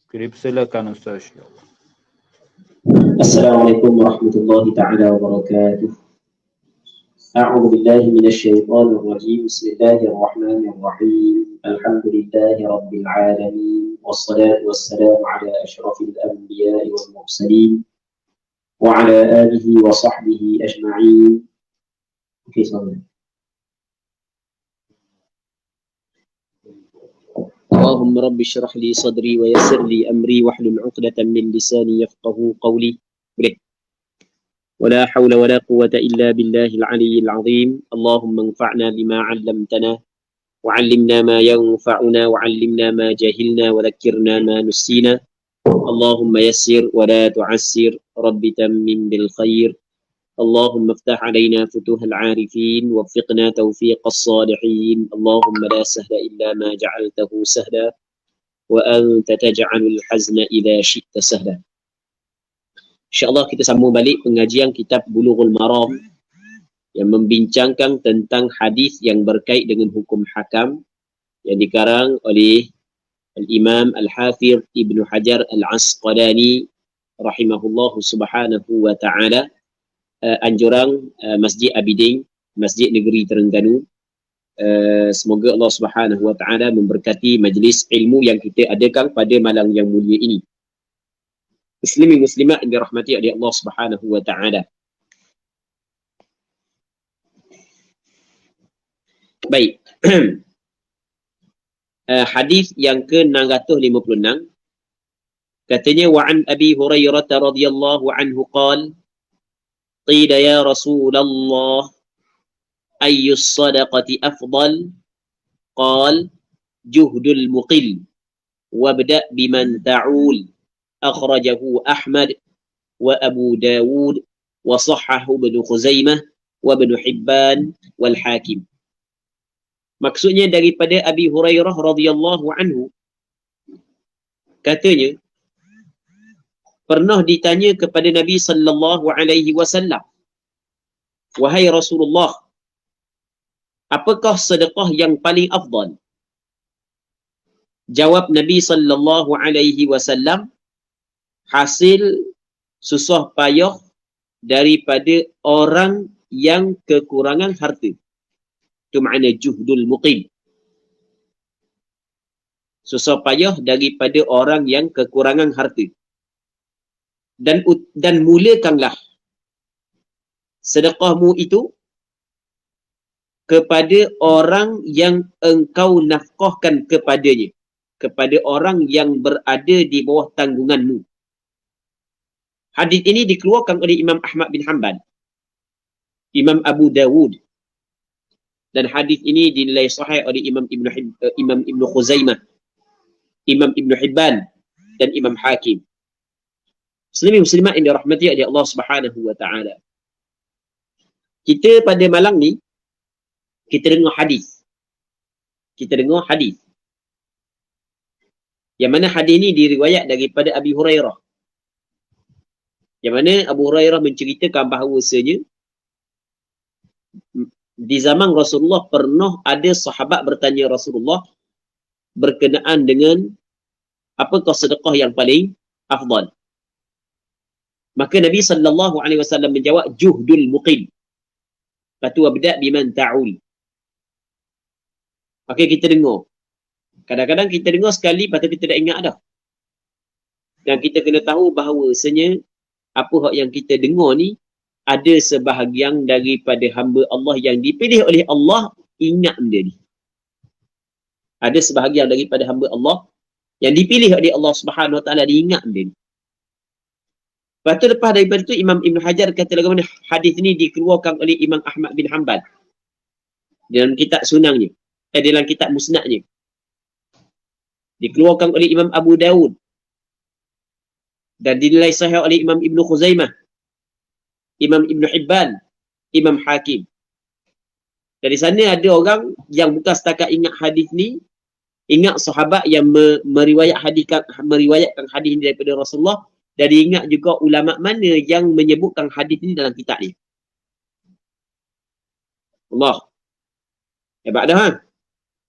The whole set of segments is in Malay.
Silakan Ustaz. Assalamualaikum warahmatullahi taala wabarakatuh. A'udzu billahi minasyaitonir rajim. Bismillahirrahmanirrahim. Alhamdulillahi rabbil alamin. Wassalatu wassalamu ala asyrafil anbiya'i wal mursalin wa ala alihi wa sahbihi ajma'in. Oke, salam. اللهم رب اشرح لي صدري ويسر لي أمري واحلل عقدة من لساني يفقهوا قولي. ولا حول ولا قوة إلا بالله العلي العظيم. اللهم انفعنا بما علمتنا وعلمنا ما ينفعنا وعلمنا ما جهلنا وذكرنا ما نسينا. اللهم يسر ولا تعسر. رب تمم بالخير. اللهم افتح علينا فتوح العارفين ووفقنا توفيق الصالحين. اللهم لا سهل إلا ما جعلته سهلا وأنت تجعل الحزن إذا شئت سهلا. InsyaAllah kita sambung balik pengajian kitab Bulughul Maram yang membincangkan tentang hadis yang berkait dengan hukum hakam yang dikarang oleh Al-Imam Al-Hafidh Ibn Hajar Al-Asqalani rahimahullahu subhanahu wa ta'ala, anjurang Masjid Abidin, Masjid Negeri Terengganu. Semoga Allah subhanahu wa ta'ala memberkati majlis ilmu yang kita adakan pada malam yang mulia ini. Muslimin muslimat yang dirahmati oleh Allah Subhanahu wa taala. Baik. Hadis yang ke-656 katanya, wa an Abi Hurairah radhiyallahu anhu qala qila ya Rasulullah ayyus sadaqati afdal qala juhdul muqil wabda biman ta'ul. Akhrajahu Ahmad wa Abu Dawud wa sahhahu Ibnu Khuzaimah wa Ibnu Hibban wal Hakim. Maksudnya daripada Abi Hurairah radhiyallahu anhu, katanya pernah ditanya kepada Nabi sallallahu alaihi wasallam, wahai Rasulullah, apakah sedekah yang paling afdal? Jawab Nabi sallallahu alaihi wasallam, hasil susah payah daripada orang yang kekurangan harta. Itu makna juhdul muqim. Susah payah daripada orang yang kekurangan harta. Dan mulakanlah sedekahmu itu kepada orang yang engkau nafkahkan kepadanya, kepada orang yang berada di bawah tanggunganmu. Hadis ini dikeluarkan oleh Imam Ahmad bin Hanbal, Imam Abu Dawud, dan hadis ini dinilai sahih oleh Imam Ibnu Khuzaimah, Imam Ibnu Hibban, dan Imam Hakim. Muslimin muslimat yang dirahmati oleh Allah Subhanahu wa taala. Kita pada malam ni kita dengar hadis. Yang mana hadis ini diriwayat daripada Abi Hurairah. Yang mana Abu Hurairah menceritakan bahawasanya di zaman Rasulullah pernah ada sahabat bertanya Rasulullah berkenaan dengan apakah sedekah yang paling afdal. Maka Nabi sallallahu alaihi wasallam menjawab juhdul muqim. Patu abda biman ta'ul. Maka kita dengar. Kadang-kadang kita dengar sekali patut kita tak ingat dah. Dan kita kena tahu bahawasanya apa yang kita dengar ni ada sebahagian daripada hamba Allah yang dipilih oleh Allah ingat benda ni. Ada sebahagian daripada hamba Allah yang dipilih oleh Allah Subhanahu wa taala diingat benda ni. Lepas tu lepas daripada tu Imam Ibn Hajar kata bagaimana hadis ni dikeluarkan oleh Imam Ahmad bin Hanbal dalam kitab sunangnya, dalam kitab musnadnya. Dikeluarkan oleh Imam Abu Dawud dan dinilai sahih oleh Imam Ibnu Khuzaimah, Imam Ibnu Hibban, Imam Hakim. Dari sana ada orang yang bukan setakat ingat hadis ni, ingat sahabat yang meriwayatkan hadis ini daripada Rasulullah, dan ingat juga ulama mana yang menyebutkan hadis ini dalam kitab ni. Allah. Hebat dah.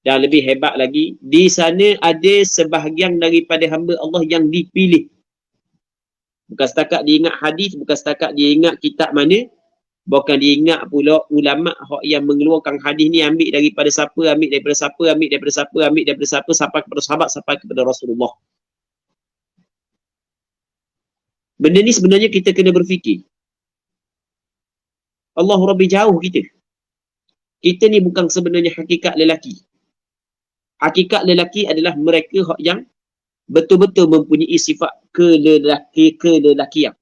Dan lebih hebat lagi, di sana ada sebahagian daripada hamba Allah yang dipilih. Bukan setakat dia ingat hadis, bukan setakat dia ingat kitab mana, bukan dia ingat pula ulama' yang mengeluarkan hadis ni ambil daripada siapa, ambil daripada siapa, ambil daripada siapa, ambil daripada siapa, sampai kepada sahabat, sampai kepada Rasulullah. Benda ni sebenarnya kita kena berfikir. Allah Rabbi jauh kita. Kita ni bukan sebenarnya hakikat lelaki. Hakikat lelaki adalah mereka yang betul-betul mempunyai sifat kelelakian.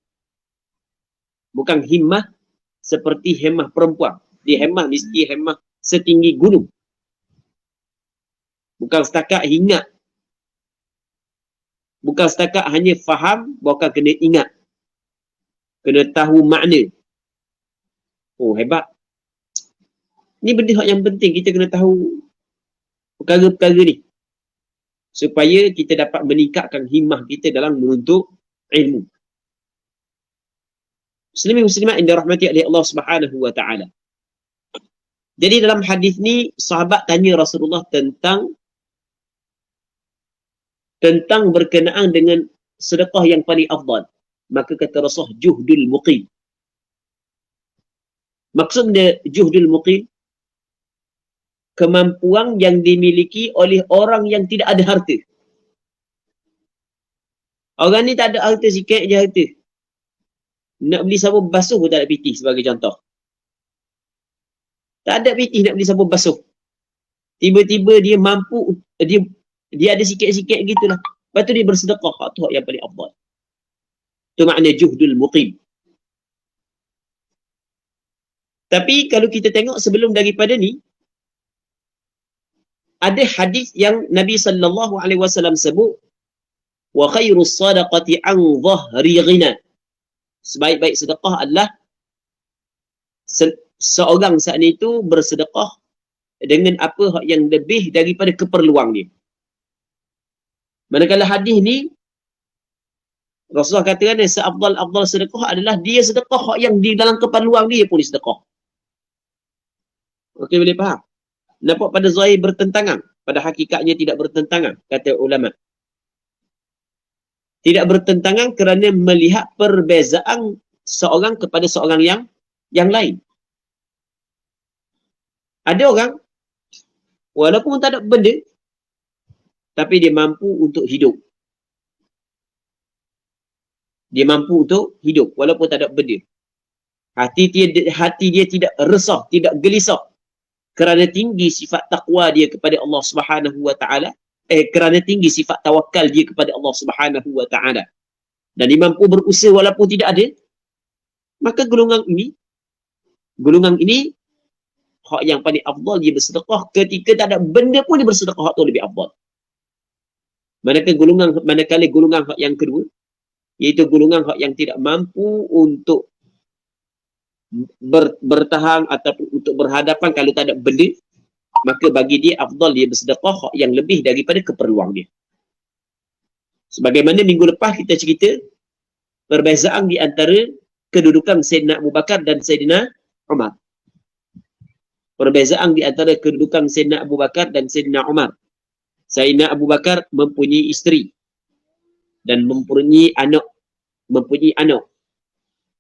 Bukan himmah seperti hemah perempuan. Dia hemah mesti hemah setinggi gunung. Bukan setakat ingat. Bukan setakat hanya faham, bukan kena ingat. Kena tahu makna. Oh, hebat. Ni benda yang penting, kita kena tahu perkara-perkara ni. Supaya kita dapat meningkatkan himmah kita dalam menuntut ilmu. Muslimin muslimat yang dirahmati oleh Allah Subhanahu wa taala. Jadi dalam hadis ni sahabat tanya Rasulullah tentang berkenaan dengan sedekah yang paling afdal. Maka kata Rasulullah, juhdul muqim. Maksudnya juhdul muqim, kemampuan yang dimiliki oleh orang yang tidak ada harta. Orang ni tak ada harta, sikit je harta. Nak beli sabun basuh pun tak ada pitih sebagai contoh. Tak ada pitih nak beli sabun basuh. Tiba-tiba dia mampu, dia ada sikit-sikit gitulah. Lepas tu dia bersedekah. Itu yang paling afdal. Itu makna juhdul muqim. Tapi kalau kita tengok sebelum daripada ni, ada hadis yang Nabi sallallahu alaihi wasallam sebut, wa khairus sadaqati an dhahri ghina. Sebaik-baik sedekah adalah seorang saat itu bersedekah dengan apa yang lebih daripada keperluan dia. Manakala hadis ni Rasulullah katakan seafdal-afdal sedekah adalah dia sedekah yang di dalam keperluan dia pun sedekah. Okey, boleh faham? Nampak pada zahir bertentangan, pada hakikatnya tidak bertentangan, kata ulama. Tidak bertentangan kerana melihat perbezaan seorang kepada seorang yang lain. Ada orang walaupun tak ada benda, tapi dia mampu untuk hidup. Dia mampu untuk hidup walaupun tak ada benda. Hati dia tidak resah, tidak gelisah kerana tinggi sifat takwa dia kepada Allah Subhanahu wa taala, kerana tinggi sifat tawakal dia kepada Allah Subhanahu wa taala. Dan dia mampu berusaha walaupun tidak ada. Maka golongan ini hak yang paling afdal dia bersedekah ketika tak ada benda pun dia bersedekah, hak tu lebih afdal. Manakala golongan hak yang kedua, iaitu golongan hak yang tidak mampu untuk bertahan ataupun untuk berhadapan kalau tak ada benda, maka bagi dia afdal dia bersedekah hak yang lebih daripada keperluan dia. Sebagaimana minggu lepas kita cerita perbezaan di antara kedudukan Sayyidina Abu Bakar dan Sayyidina Umar. Perbezaan di antara kedudukan Sayyidina Abu Bakar dan Sayyidina Umar. Sayyidina Abu Bakar mempunyai isteri dan mempunyai anak.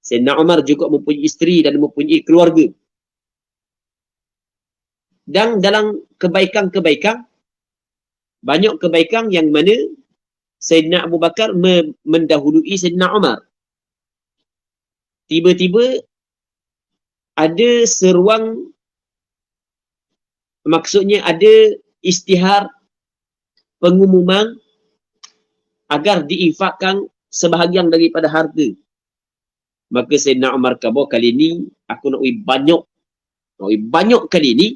Sayyidina Umar juga mempunyai isteri dan mempunyai keluarga. Dan dalam kebaikan-kebaikan, banyak kebaikan yang mana Sayyidina Abu Bakar mendahului Sayyidina Umar. Tiba-tiba ada seruang, maksudnya ada istihar pengumuman agar diinfakkan sebahagian daripada harta. Maka Sayyidina Umar kata, kali ni aku nak banyak kali ni,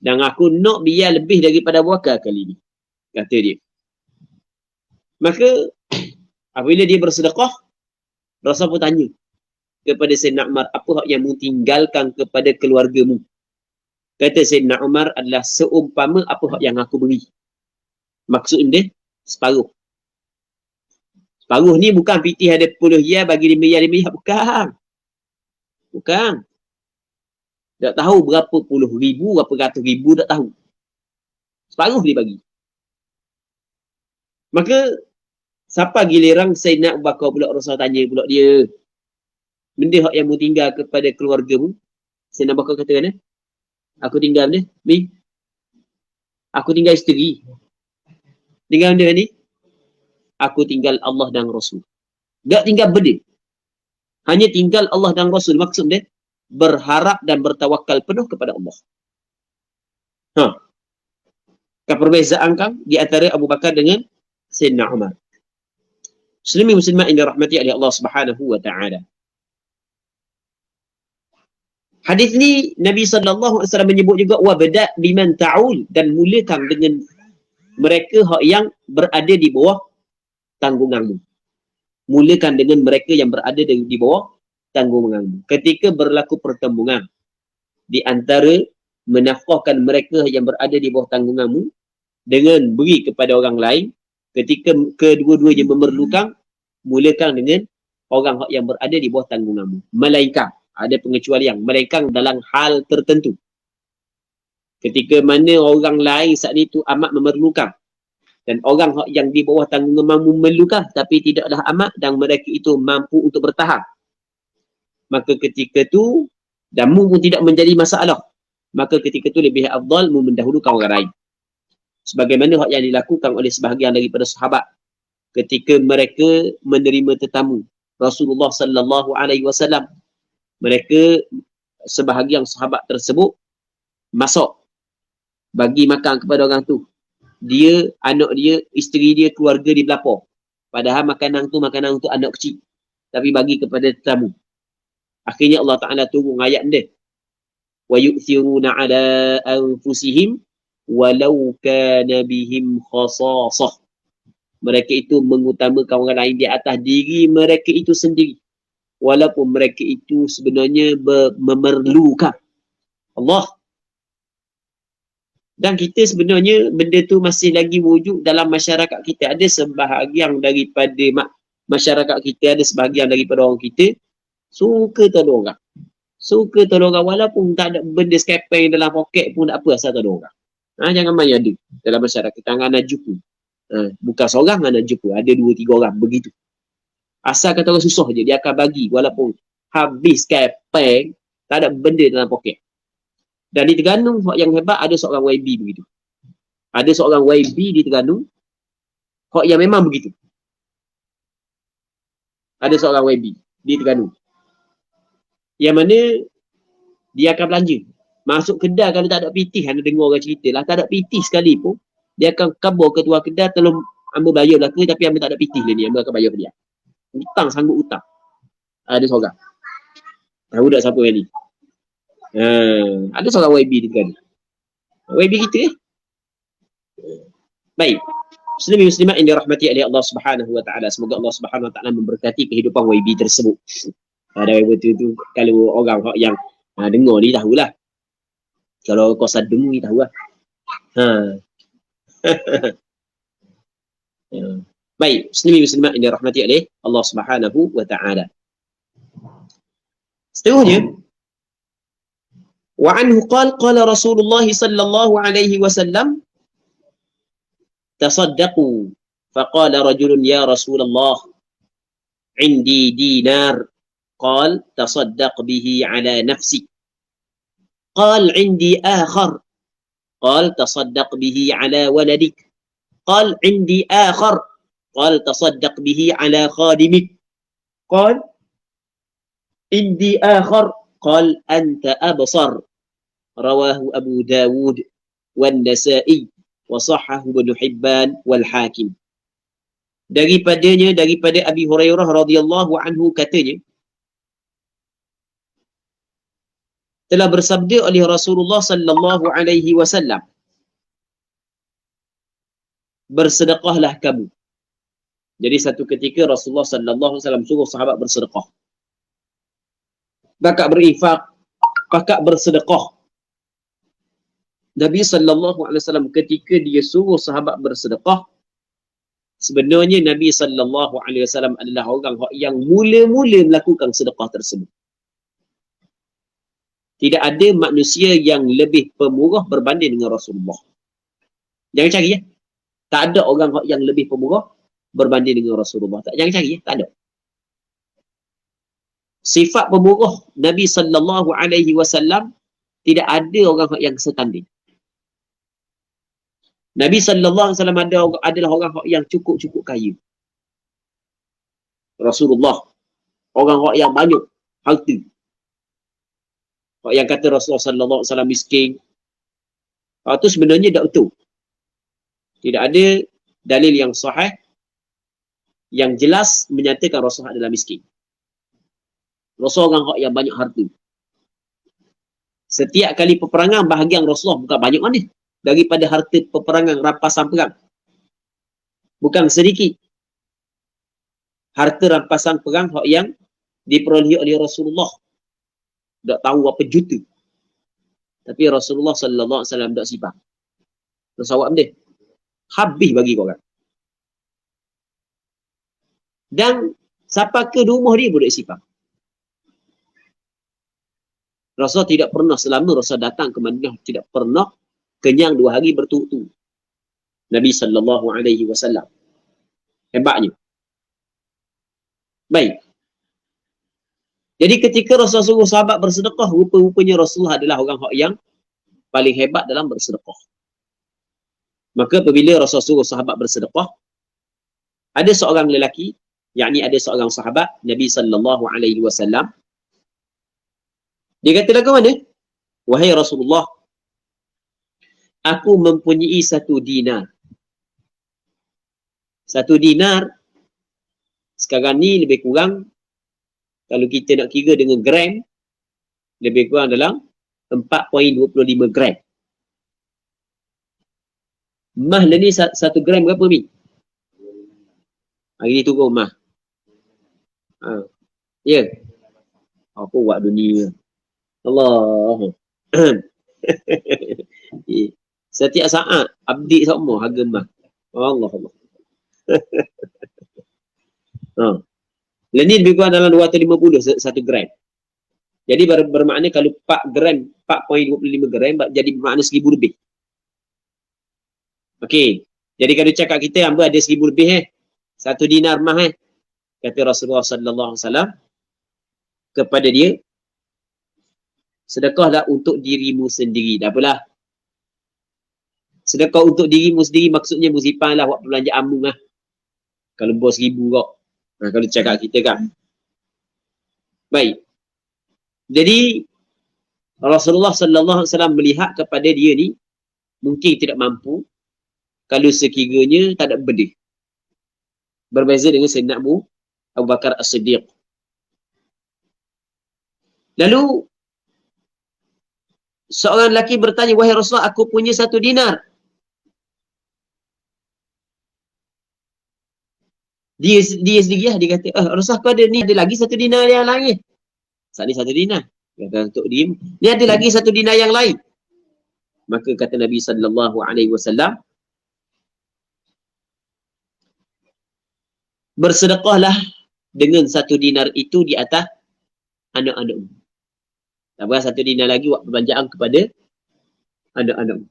dan aku nak biar lebih daripada Abu Bakar kali ni, kata dia. Maka apabila dia bersedekah, Rasul pun tanya kepada Sayyidina Umar, apa hak yang mu tinggalkan kepada keluargamu? Kata Sayyidina Umar, adalah seumpama apa hak yang aku beri. Maksud dia separuh. Separuh ni bukan pitih ada 10 ya bagi 5 ya, 5 ya. Bukan. Tak tahu berapa puluh ribu, berapa ratus ribu, tak tahu. Separuh dia bagi. Maka siapa giliran Sayyidina Abu Bakar pula, Rasul tanya pula dia, benda hak yang mu tinggal kepada keluarga mu? Sayyidina Abu Bakar kata kan, aku tinggal benda ni, aku tinggal isteri, tinggal benda ni, aku tinggal Allah dan Rasul. Tak tinggal benda, hanya tinggal Allah dan Rasul. Maksud dia berharap dan bertawakal penuh kepada Allah. Perbezaan kan di antara Abu Bakar dengan Sayyidina Umar. Muslimin muslimat yang dirahmati oleh Allah Subhanahu wa taala. Hadis ni Nabi sallallahu alaihi wasallam menyebut juga wabda biman ta'ul, dan mulakan dengan mereka yang berada di bawah tanggunganmu. Mulakan dengan mereka yang berada di bawah tanggunganmu. Ketika berlaku pertembungan di antara menafkahkan mereka yang berada di bawah tanggunganmu dengan beri kepada orang lain, ketika kedua-duanya memerlukan, mulakan dengan orang yang berada di bawah tanggunganmu. Melainkan ada pengecualian, melainkan dalam hal tertentu. Ketika mana orang lain saat itu amat memerlukan, dan orang yang di bawah tanggunganmu memerlukan tapi tidaklah amat, dan mereka itu mampu untuk bertahan, maka ketika itu damu pun tidak menjadi masalah, maka ketika itu lebih afdal mendahulukan orang lain. Sebagaimana hak yang dilakukan oleh sebahagian daripada sahabat ketika mereka menerima tetamu Rasulullah sallallahu alaihi wasallam. Mereka, sebahagian sahabat tersebut masak, bagi makan kepada orang tu. Dia, anak dia, isteri dia, keluarga dia berlapar. Padahal makanan tu anak kecil, tapi bagi kepada tetamu. Akhirnya Allah Ta'ala turun ayat dia. Wa yu'thiruna ala anfusihim walau kana bihim khasasah. Mereka itu mengutamakan orang lain di atas diri mereka itu sendiri, walaupun mereka itu sebenarnya memerlukan Allah. Dan kita sebenarnya benda tu masih lagi wujud dalam masyarakat kita. Ada sebahagian daripada masyarakat kita, ada sebahagian daripada orang kita suka tolong orang. Suka tolong orang walaupun tak ada benda skepeng dalam poket pun tak apa, asal tolong orang. Jangan main ada dalam masyarakat. Tangan nak jumpa. Bukan seorang nak jumpa. Ada 2-3 orang begitu. Asal kata orang susah je, dia akan bagi walaupun habis kepeng, tak ada benda dalam poket. Dan di Terengganu yang hebat, ada seorang YB begitu. Ada seorang YB di Terengganu yang memang begitu. Ada seorang YB di Terengganu yang mana dia akan belanja. Masuk kedai kalau tak ada pitih, anda dengar orang cerita lah, tak ada pitih sekali pun, dia akan kabur ketua kedai, tolong ambil bayar belaka, tapi ambil tak ada pitih dia ni, ambil akan bayar ke dia. Hutang, sanggup hutang. Ada seorang. Tahu tak siapa yang ni? Ada seorang YB di kan. YB kita Baik. Muslimin muslimat yang dirahmati oleh Allah Subhanahu wa taala. Semoga Allah Subhanahu wa taala memberkati kehidupan YB tersebut. Ada YB tu kalau orang yang dengar ni tahulah. Kalau kau sadung ni tahulah. Baik, muslimin muslimat yang dirahmati oleh Allah Subhanahu wa taala. Seterusnya, wa anhu qala Rasulullah sallallahu alaihi wasallam tasaddaqu faqala rajulun ya Rasulullah indi dinar qal tasaddaq bihi ala nafsik qal indi akhar qal tasaddaq bihi ala waladik qal indi akhar qal tasaddaq bihi ala khadimik qal indi akhar qal anta absar. Rawahu Abu Dawud wan Nasa'i wa sahhahu Ibnu Hibban wal Hakim. Daripada Abi Hurairah radhiyallahu anhu katanya, telah bersabda oleh Rasulullah sallallahu alaihi wasallam, bersedekahlah kamu. Jadi satu ketika Rasulullah sallallahu alaihi wasallam suruh sahabat bersedekah. Pakak berinfak, pakak bersedekah. Nabi sallallahu alaihi wasallam ketika dia suruh sahabat bersedekah, sebenarnya Nabi sallallahu alaihi wasallam adalah orang yang mula-mula melakukan sedekah tersebut. Tidak ada manusia yang lebih pemurah berbanding dengan Rasulullah. Jangan cari ya. Tak ada orang yang lebih pemurah berbanding dengan Rasulullah. Jangan cari ya. Tak ada. Sifat pemurah Nabi sallallahu alaihi wasallam tidak ada orang yang setanding. Nabi sallallahu alaihi wasallam adalah orang yang cukup kaya. Rasulullah orang yang banyak harta. Yang kata Rasulullah sallallahu alaihi wasallam miskin, itu sebenarnya tak betul. Tidak ada dalil yang sahih yang jelas menyatakan Rasulullah adalah miskin. Rasulullah orang yang banyak harta. Setiap kali peperangan, bahagian Rasulullah bukan banyak mana daripada harta peperangan, rampasan perang. Bukan sedikit harta rampasan perang yang diperolehi oleh Rasulullah. Tak tahu apa juta. Tapi Rasulullah sallallahu alaihi wasallam tak simpan. Terus awak benda habis bagi korang. Dan siapa ke rumah dia boleh simpan. Rasul tidak pernah selama Rasul datang ke Madinah tidak pernah kenyang 2 hari berturut-turut. Nabi sallallahu alaihi wasallam. Hebatnya. Baik. Jadi ketika Rasul suruh sahabat bersedekah, rupa-rupanya Rasulullah adalah orang yang paling hebat dalam bersedekah. Maka apabila Rasul suruh sahabat bersedekah, ada seorang lelaki, yakni ada seorang sahabat Nabi sallallahu alaihi wasallam. Dia kata lagu mana? Wahai Rasulullah, aku mempunyai 1 dinar. 1 dinar sekarang ni lebih kurang, kalau kita nak kira dengan gram, lebih kurang dalam 4.25 gram. Mah ni 1 gram berapa ni? Hari ni turun mah. Ya. Apa buat dunia? Allah. Setiap saat update semua harga mah. Allah. Ini lebih kurang dalam 250 1 gram. Jadi bermakna kalau 4 gram, 4.25 gram jadi bermakna 1000 lebih. Okey. Jadi kalau cakap kita hamba ada 1000 lebih 1 dinar mah kata Rasulullah sallallahu alaihi wasallam kepada dia, sedekahlah untuk dirimu sendiri. Dah apalah. Sedekah untuk dirimu sendiri maksudnya musibahlah buat perbelanjaan lah. Kalau bos 1000 kok. Kalau cakap kita kan. Baik. Jadi Rasulullah sallallahu alaihi wasallam melihat kepada dia ni mungkin tidak mampu kalau sekiranya tak ada bedih. Berbeza dengan Sayyidina Abu Bakar As-Siddiq. Lalu seorang lelaki bertanya, wahai Rasulullah, aku punya 1 dinar. Dia sendiri lah, dia kata, Rasulullah aku ada ni, ada lagi 1 dinar yang lain. Saat ni 1 dinar. Kata untuk dia, ni ada lagi 1 dinar yang lain. Maka kata Nabi sallallahu alaihi wasallam, bersedekahlah dengan 1 dinar itu di atas anak-anakmu. Tak berapa 1 dinar lagi buat perbelanjaan kepada anak-anakmu.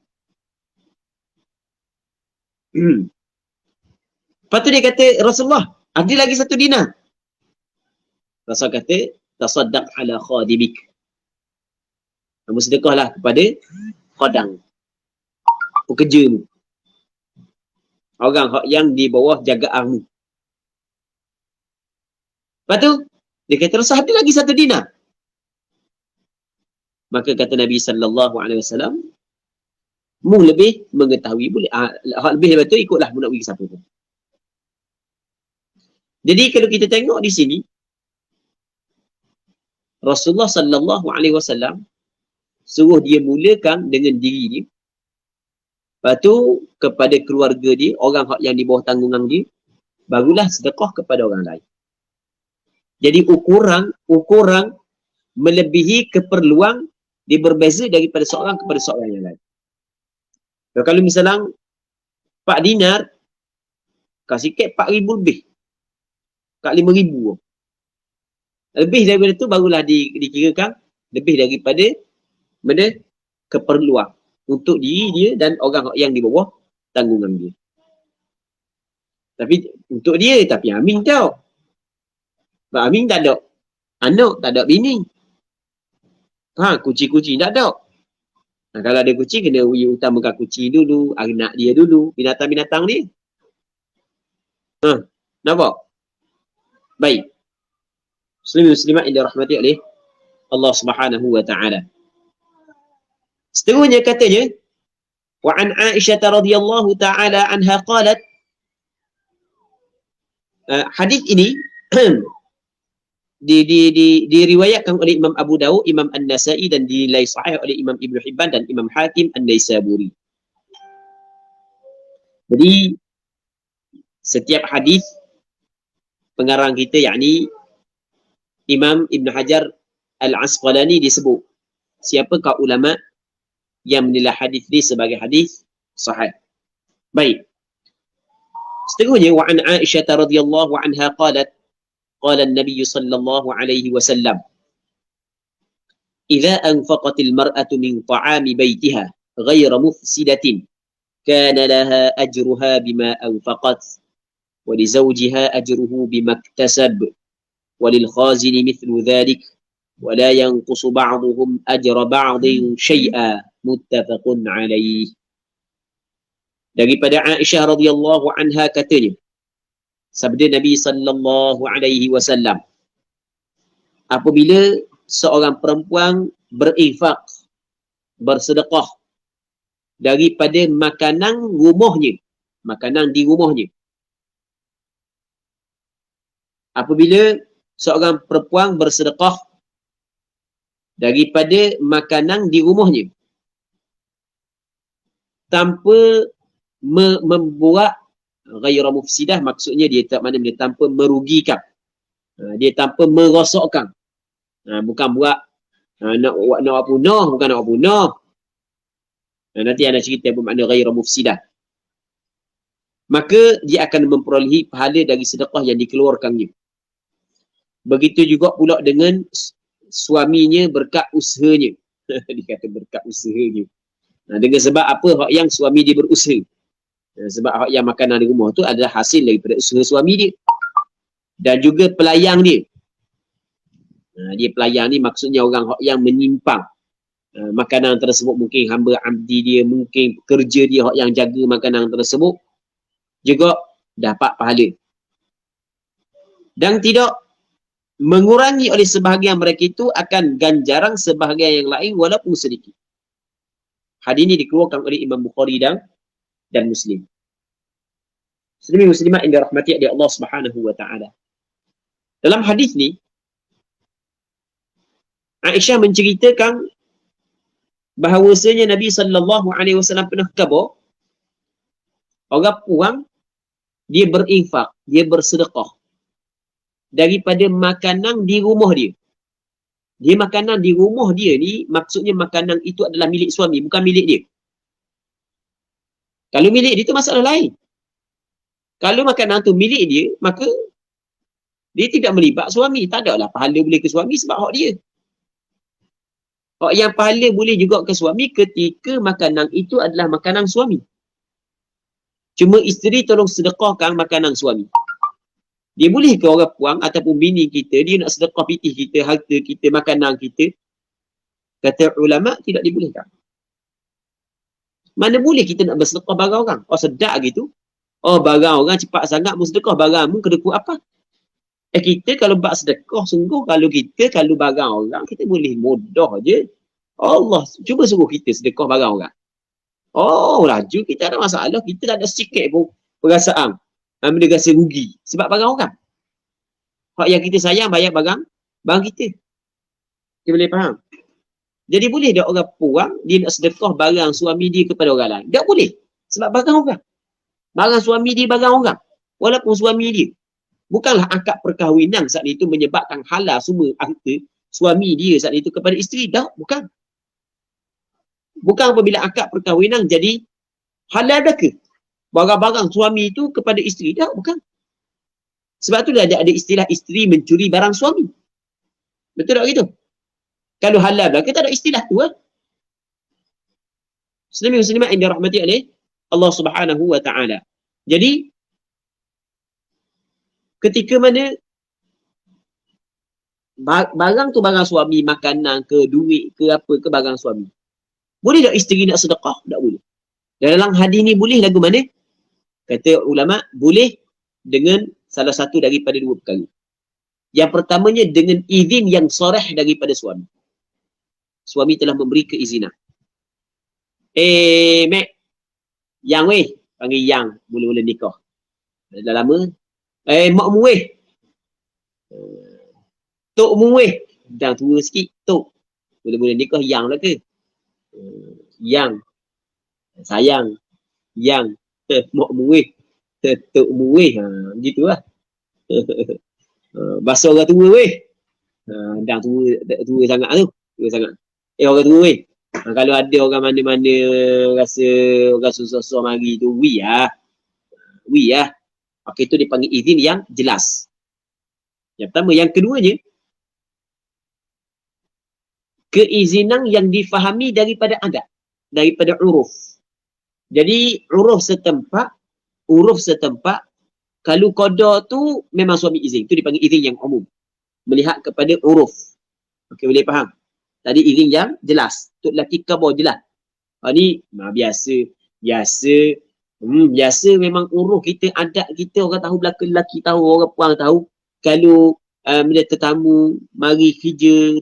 Lepas tu dia kata, Rasulullah, ada lagi 1 dinar. Rasul kata, tasaddaq ala khadimik. Kamu sedekahlah kepada khadang. Pekerjamu. Orang yang di bawah jagaanmu. Lepas tu, dia kata, Rasul ada lagi 1 dinar. Maka kata Nabi sallallahu alaihi wasallam, mu lebih mengetahui boleh. Hak lebih daripada tu ikutlah mu nak pergi siapa tu. Jadi kalau kita tengok di sini, Rasulullah sallallahu alaihi wasallam suruh dia mulakan dengan diri dia. Lepas tu kepada keluarga dia, orang yang di bawah tanggungan dia, barulah sedekah kepada orang lain. Jadi ukuran melebihi keperluan dia berbeza daripada seorang kepada seorang yang lain. Kalau misalnya 4 dinar, kasih sikit 4,000 lebih. Kat 5,000. Lebih daripada tu barulah dikirakan lebih daripada keperluan untuk diri dia dan orang yang di bawah tanggungan dia. Tapi untuk dia, tapi Amin tahu. Pak Amin tak ada anak, tak ada bini. Kucing-kucing tak ada. Kalau ada kucing, kena utamakan kucing dulu, anak dia dulu, binatang-binatang dia. Nampak? Baik. Muslimat yang dirahmati oleh Allah Subhanahu wa taala. Seterusnya katanya, wa an Aisyah radhiyallahu taala anha qalat, hadis ini diriwayatkan oleh Imam Abu Dawud, Imam An-Nasa'i dan dinilai sahih oleh Imam Ibn Hibban dan Imam Hakim An-Naisaburi. Jadi setiap hadis pengarang kita yakni Imam Ibn Hajar Al-Asqalani disebut siapakah ulama yang menilai hadis ini sebagai hadis sahih. Baik. Seterusnya wa an Aisyah radhiyallahu anha qalat qala an-nabiy sallallahu alaihi wasallam idza anfaqat al-mar'atu min ta'ami baytiha ghayra mufsidatin kana laha ajruha bima anfaqat wa li zawjiha ajruhu bima iktasab wa lil khazin mithlu dhalik wa la yanqusu ba'dhum ajra ba'dhin shay'a muttafaqun alaih. Daripada Aisyah radhiyallahu anha katanya, sabda Nabi sallallahu alaihi wasallam, apabila seorang perempuan berinfak, bersedekah daripada makanan rumahnya, makanan di rumahnya. Apabila seorang perempuan bersedekah daripada makanan di rumahnya tanpa membuat ghaira mufsidah, maksudnya dia tak mana dia tanpa merugikan, dia tanpa merosakkan, bukan buat nak punah, bukan nak punah. Nanti ada cerita bermakna ghaira mufsidah, maka dia akan memperolehi pahala dari sedekah yang dikeluarkannya. Begitu juga pula dengan suaminya berkat usahanya. Dia kata berkat usahanya. Dengan sebab apa? Hak yang suami dia berusaha. Sebab hak yang makanan di rumah tu adalah hasil daripada usaha suami dia. Dan juga pelayang dia. Dia pelayang ni maksudnya orang hak yang menyimpang makanan tersebut. Mungkin hamba abdi dia, mungkin kerja dia hak yang jaga makanan tersebut, juga dapat pahala. Dan tidak mengurangi oleh sebahagian mereka itu akan ganjaran sebahagian yang lain walaupun sedikit. Hadis ini dikeluarkan oleh Imam Bukhari dan Muslim. Muslimat yang dirahmati oleh Allah Subhanahu wa taala. Dalam hadis ni Aisyah menceritakan bahawasanya Nabi sallallahu alaihi wasallam pernah khabar orang puang dia berinfak, dia bersedekah daripada makanan di rumah dia. Dia makanan di rumah dia ni maksudnya makanan itu adalah milik suami, bukan milik dia. Kalau milik dia tu masalah lain. Kalau makanan tu milik dia, maka dia tidak melibat suami. Tak ada lah pahala boleh ke suami sebab hak dia. Hak yang pahala boleh juga ke suami ketika makanan itu adalah makanan suami. Cuma isteri tolong sedekahkan makanan suami. Dia boleh ke orang puang ataupun bini kita, dia nak sedekah pitih kita, harta kita, makanan kita? Kata ulama, tidak dibolehkan. Mana boleh kita nak bersedekah barang orang? Oh sedap gitu. Oh barang orang cepat sangat bersedekah, barangmu kedekut apa? Kita kalau buat sedekah, sungguh kalau barang orang, kita boleh mudah je. Allah cuba suruh kita sedekah barang orang. Oh laju kita ada masalah, kita tak ada sikit pun perasaan. Benda rasa rugi sebab barang orang. Hak yang kita sayang bayar barang kita. Kita boleh faham? Jadi boleh tak orang puang dia nak sedekah barang suami dia kepada orang lain? Tak boleh. Sebab barang orang. Barang suami dia barang orang. Walaupun suami dia. Bukanlah akad perkahwinan saat itu menyebabkan halal semua harta suami dia saat itu kepada isteri. Tak, bukan. Bukan apabila akad perkahwinan jadi halal dah ke? Barang-barang suami itu kepada isteri. Tak, bukan. Sebab tu ada istilah isteri mencuri barang suami. Betul tak gitu? Kalau halal dah, kita ada istilah tu. Muslimat yang dirahmati oleh Allah Subhanahu wa taala. Jadi ketika mana barang tu barang suami, makanan ke duit ke apa ke barang suami, boleh tak isteri nak sedekah? Tak boleh. Dalam hadis ni boleh lagu mana? Kata ulama, boleh dengan salah satu daripada dua perkara. Yang pertamanya dengan izin yang soreh daripada suami. Suami telah memberi keizinan. Mek, yang weh, panggil yang, mula-mula nikah. Dah lama. Mak mu weh. Tok mu weh. Dah tua sikit, tok. Mula-mula nikah yang lah ke? Yang. Sayang. Yang. Mak mu weh. Tok mu weh. Begitu lah. Bahasa orang tua weh. Dah tua sangat tu. Tua sangat. Orang tua weh. Kalau ada orang mana-mana rasa orang susah-susah mari tu, wi lah. Okey, itu dipanggil izin yang jelas. Yang pertama. Yang keduanya, keizinan yang difahami daripada adat, daripada uruf. Jadi uruf setempat, kalau qada tu memang suami izin. Itu dipanggil izin yang umum. Melihat kepada uruf. Okey, boleh faham? Tadi izin yang jelas. Untuk lelaki khabar jelas. Ni biasa memang uruf kita, adat kita, orang tahu, belakang lelaki tahu, orang perang tahu. Kalau bila tetamu mari kerja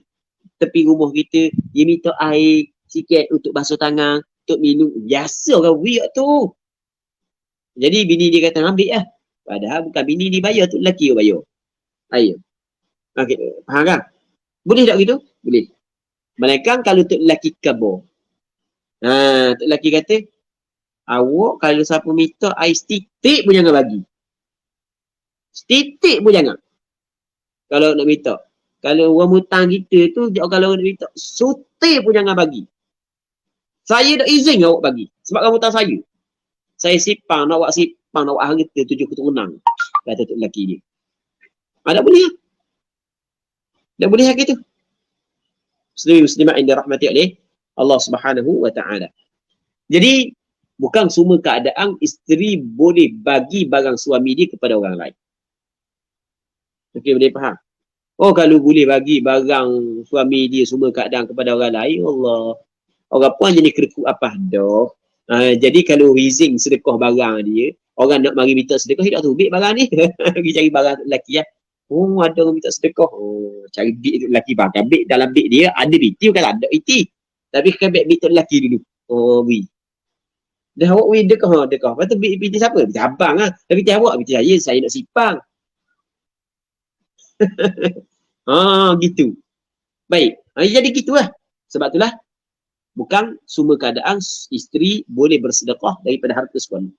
tepi rumah kita, dia minta air sikit untuk basuh tangan, untuk minum. Biasa orang weird tu. Jadi bini dia kata ambil lah. Padahal bukan bini dia bayar, tu lelaki yang bayar. Air. Okay, faham kan? Boleh tak gitu? Boleh. Melainkan kalau untuk lelaki khabar. Untuk lelaki kata, awak kalau siapa minta air setitik pun jangan bagi. Setitik pun jangan. Kalau nak minta. Kalau orang hutang kita tu, kalau nak minta, sutik pun jangan bagi. Saya dah izin awak bagi. Sebab kamu hutang saya. Saya sipang, nak awak sipang, nak awak harta 7 keturunan. Kata tu lelaki dia. Tak boleh lah. Tak boleh lah gitu. Muslimat yang dirahmati oleh Allah Subhanahu wa ta'ala. Jadi, bukan semua keadaan isteri boleh bagi barang suami dia kepada orang lain. Okey, boleh faham? Oh, kalau boleh bagi barang suami dia semua keadaan kepada orang lain, Allah. Orang pun jenis kerekut apa dah. Jadi kalau izin sedekah barang dia, orang nak mari minta sedekah, dia tak tahu beg barang ni. Pergi cari barang lelaki lah. Oh, ada orang minta sedekah. Oh, cari beg lelaki barang. Beg dalam beg dia ada biti, bukan ada biti. Tapi kan beg tu lelaki dulu. Oh, wi. Dah awak wi dekah. Lepas tu biti siapa? Biti abang lah. Tapi biti awak, biti saya nak sipang. Gitu. Baik. Jadi gitulah. Sebab itulah bukan semua keadaan isteri boleh bersedekah daripada harta suami.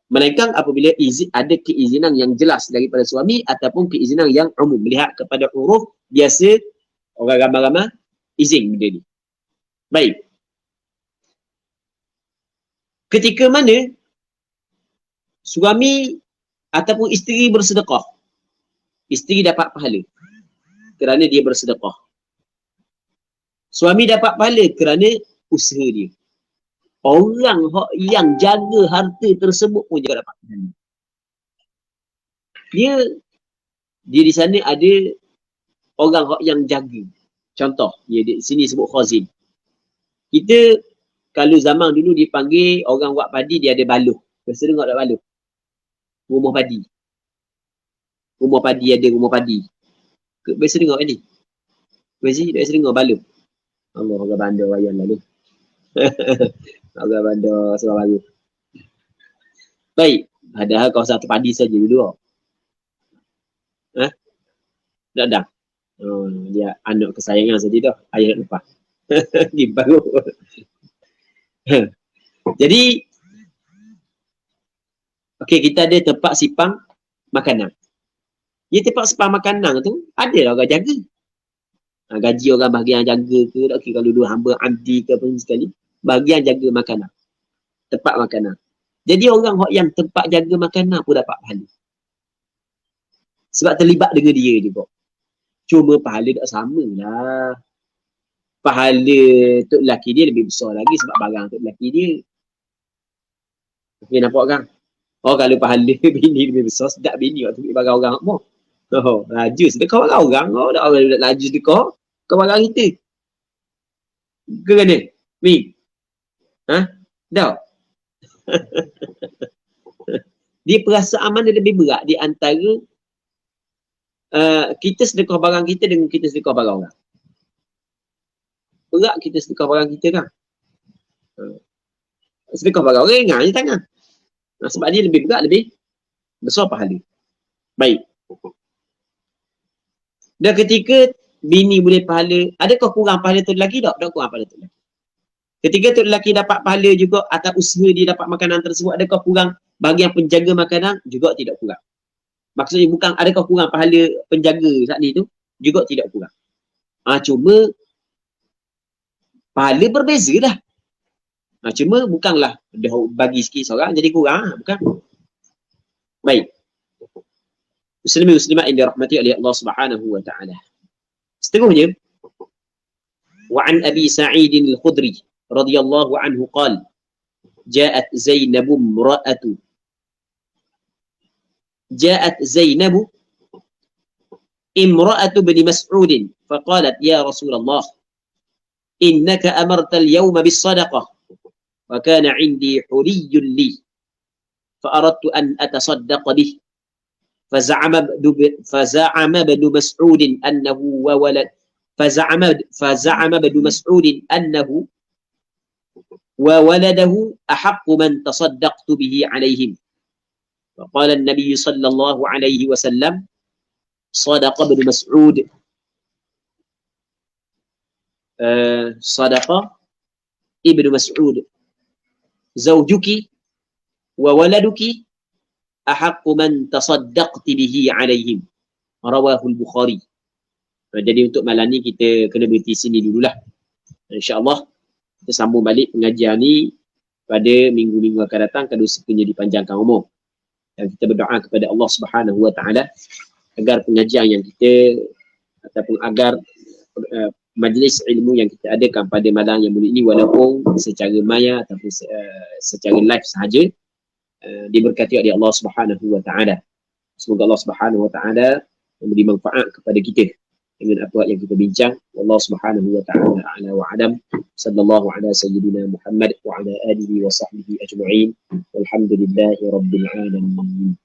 Melainkan apabila ada keizinan yang jelas daripada suami ataupun keizinan yang umum. Melihat kepada uruf, biasa orang ramai-ramai izin benda ni. Baik. Ketika mana suami ataupun isteri bersedekah, isteri dapat pahala kerana dia bersedekah. Suami dapat pahala kerana usaha dia. Orang yang jaga harta tersebut pun juga dapat pahala. Dia di sana ada orang yang jaga. Contoh, dia di sini sebut khazin. Kita kalau zaman dulu dipanggil orang buat padi, dia ada baluh. Biasa dengar tak baluh? Rumah padi. Rumah padi ada rumah padi. Biasa dengar kan ni? Biasa dengar baluh. Allah, orang bandar wayan lah ni. Orang bandar Sabah Baru. Baik. Padahal kawasan satu padi saja dulu. Dah. Dia anak kesayangan saja dah. Ayah lepas. Ni baru. Jadi, okey, kita ada tempat sipang makanan. Dia tempat sipang makanan tu, ada lah orang jaga. Gaji orang bahagian jaga ke, okay, kalau dua hamba amdi ke apa sekali, bahagian jaga makanan. Tempat makanan. Jadi orang yang tempat jaga makanan pun dapat pahala. Sebab terlibat dengan dia juga. Cuma pahala tak sama lah. Pahala tok lelaki dia lebih besar lagi sebab barang tok lelaki dia. Okay, nampak kan? Oh, kalau pahala bini lebih besar, sedap bini waktu pergi barang orang apa? Oh, laju sedekah barang orang. Oh, dah orang laju sedekah. Kau barang kita. Ke kena? Mi? Ha? Dah. Dia perasaan mana lebih berat di antara kita sedekah barang kita dengan kita sedekah barang orang? Berat kita sedekah barang kita kan? Sedekah barang orang ringan je tangan. Sebab dia lebih berat, lebih besar pahala. Baik. Dan ketika bini boleh pahala, adakah kurang pahala tu lelaki tak? Tak kurang pahala tu lelaki. Ketika tu lelaki dapat pahala juga atas usaha dia dapat makanan tersebut, adakah kurang bagi yang penjaga makanan? Juga tidak kurang. Maksudnya bukan adakah kurang pahala penjaga saat ni tu? Juga tidak kurang. Cuma pahala berbeza lah. Cuma bukanlah dah bagi sikit seorang jadi kurang. Bukan. Baik. Muslimin muslimat yang dirahmati oleh Allah Subhanahu wa taala. Seterusnya, wa an Abi Sa'id al-Khudri radhiyallahu anhu qala ja'at Zainab imra'atu امرأة بن مسعود فقالت يا رسول الله إنك أمرت اليوم بالصدقة وكان عندي حلي لي فأردت أن أتصدق به فزعم ابن مسعود أنه وولد فزعم ابن مسعود أنه وولده أحق من تصدقت به عليهم فقال النبي صلى الله عليه وسلم صدق ابن مسعود صدق ابن مسعود زوجك وولدك أحق من تصدقت به عليهم رواه البخاري. Jadi untuk malam ni kita kena berhenti sini dululah. InsyaAllah kita sambung balik pengajian ni pada minggu-minggu akan datang kalau sekiranya dipanjangkan umur. Dan kita berdoa kepada Allah Subhanahu wa taala agar pengajian yang kita ataupun agar majlis ilmu yang kita adakan pada malam yang mulia ini walaupun secara maya ataupun secara live sahaja diberkati oleh Allah Subhanahu wa taala. Semoga Allah Subhanahu wa taala memberi manfaat kepada kita dengan apa yang kita bincang. Allah Subhanahu wa taala a'la wa alam. Sallallahu ala sayyidina Muhammad wa ala alihi wa sahbihi ajma'in. Walhamdulillahi rabbil alamin.